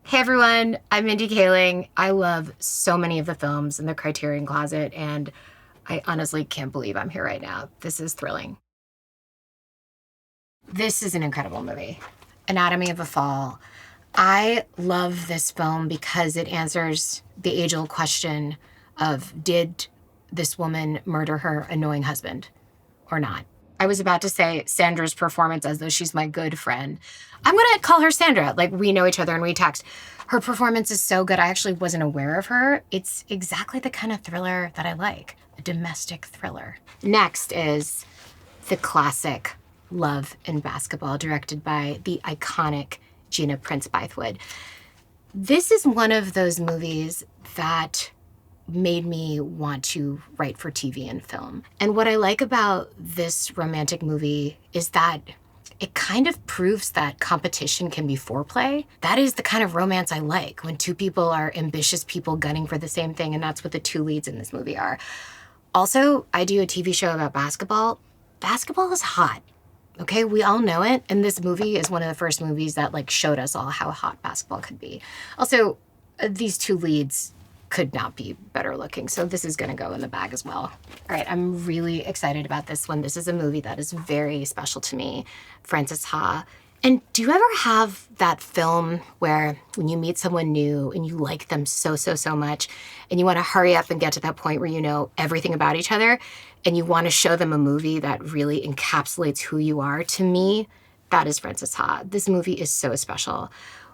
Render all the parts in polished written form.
Hey everyone, I'm Mindy Kaling. I love so many of the films in the Criterion Closet, and I honestly can't believe I'm here right now. This is thrilling. This is an incredible movie. Anatomy of a Fall. I love this film because it answers the age-old question of, did this woman murder her annoying husband or not? I was about to say Sandra's performance as though she's my good friend. I'm gonna call her Sandra, like we know each other and we text. Her performance is so good, I actually wasn't aware of her. It's exactly the kind of thriller that I like, a domestic thriller. Next is the classic Love and Basketball, directed by the iconic Gina Prince-Bythewood. This is one of those movies that made me want to write for TV and film. And what I like about this romantic movie is that it kind of proves that competition can be foreplay. That is the kind of romance I like, when two people are ambitious people gunning for the same thing, and that's what the two leads in this movie are. Also, I do a TV show about basketball. Basketball is hot, okay? We all know it, and this movie is one of the first movies that showed us all how hot basketball could be. Also, these two leads could not be better looking. So this is gonna go in the bag as well. All right, I'm really excited about this one. This is a movie that is very special to me, Frances Ha. And do you ever have that film where when you meet someone new and you like them so much, and you wanna hurry up and get to that point where you know everything about each other, and you wanna show them a movie that really encapsulates who you are? To me, that is Frances Ha. This movie is so special.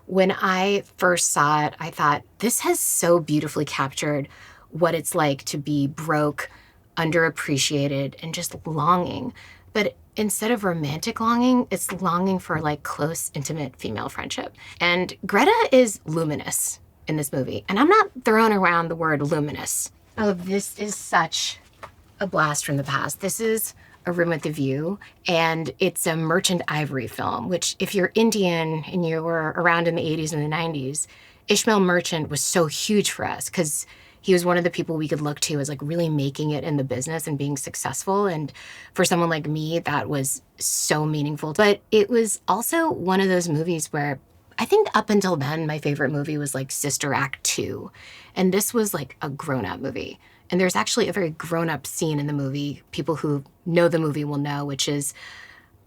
When I first saw it, I thought, this has so beautifully captured what it's like to be broke, underappreciated, and just longing. But instead of romantic longing, it's longing for close, intimate female friendship. And Greta is luminous in this movie. And I'm not throwing around the word luminous. Oh, this is such a blast from the past. This is A Room with a View, and it's a Merchant Ivory film, which if you're Indian and you were around in the 80s and the 90s, Ishmael Merchant was so huge for us because he was one of the people we could look to as really making it in the business and being successful. And for someone like me, that was so meaningful. But it was also one of those movies where I think up until then, my favorite movie was Sister Act 2. And this was a grown-up movie. And there's actually a very grown-up scene in the movie, people who know the movie will know, which is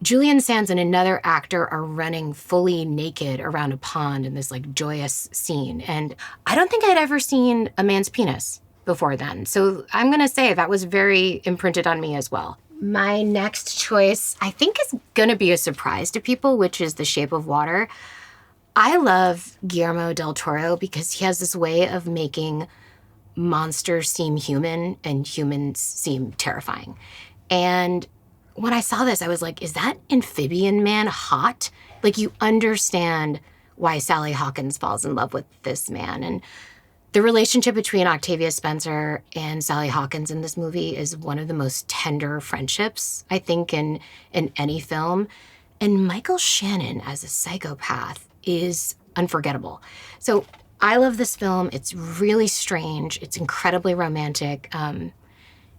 Julian Sands and another actor are running fully naked around a pond in this joyous scene. And I don't think I'd ever seen a man's penis before then. So I'm gonna say that was very imprinted on me as well. My next choice, I think, is gonna be a surprise to people, which is The Shape of Water. I love Guillermo del Toro because he has this way of making monsters seem human and humans seem terrifying. And when I saw this, I was like, is that amphibian man hot? You understand why Sally Hawkins falls in love with this man. And the relationship between Octavia Spencer and Sally Hawkins in this movie is one of the most tender friendships, I think, in any film. And Michael Shannon as a psychopath is unforgettable. So I love this film. It's really strange. It's incredibly romantic.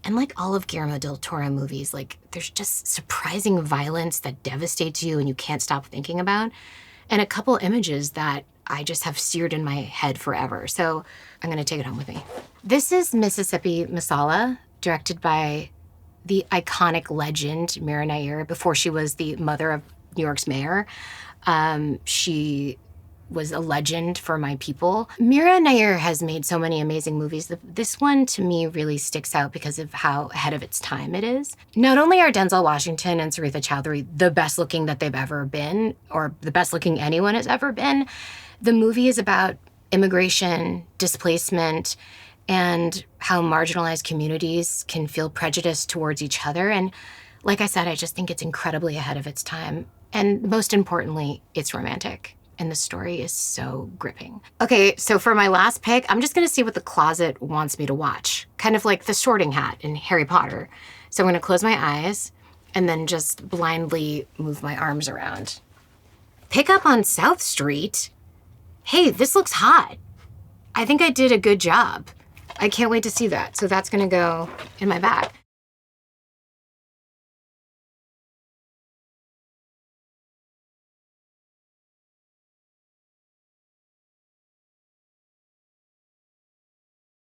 And like all of Guillermo del Toro movies, there's just surprising violence that devastates you and you can't stop thinking about. And a couple images that I just have seared in my head forever. So I'm gonna take it home with me. This is Mississippi Masala, directed by the iconic legend, Mira Nair, before she was the mother of New York's mayor. She was a legend for my people. Mira Nair has made so many amazing movies. This one, to me, really sticks out because of how ahead of its time it is. Not only are Denzel Washington and Sarita Choudhury the best looking that they've ever been, or the best looking anyone has ever been, the movie is about immigration, displacement, and how marginalized communities can feel prejudiced towards each other. And like I said, I just think it's incredibly ahead of its time. And most importantly, it's romantic. And the story is so gripping. Okay, so for my last pick, I'm just gonna see what the closet wants me to watch. Kind of like the Sorting Hat in Harry Potter. So I'm gonna close my eyes and then just blindly move my arms around. Pick up on South Street? Hey, this looks hot. I think I did a good job. I can't wait to see that. So that's gonna go in my bag.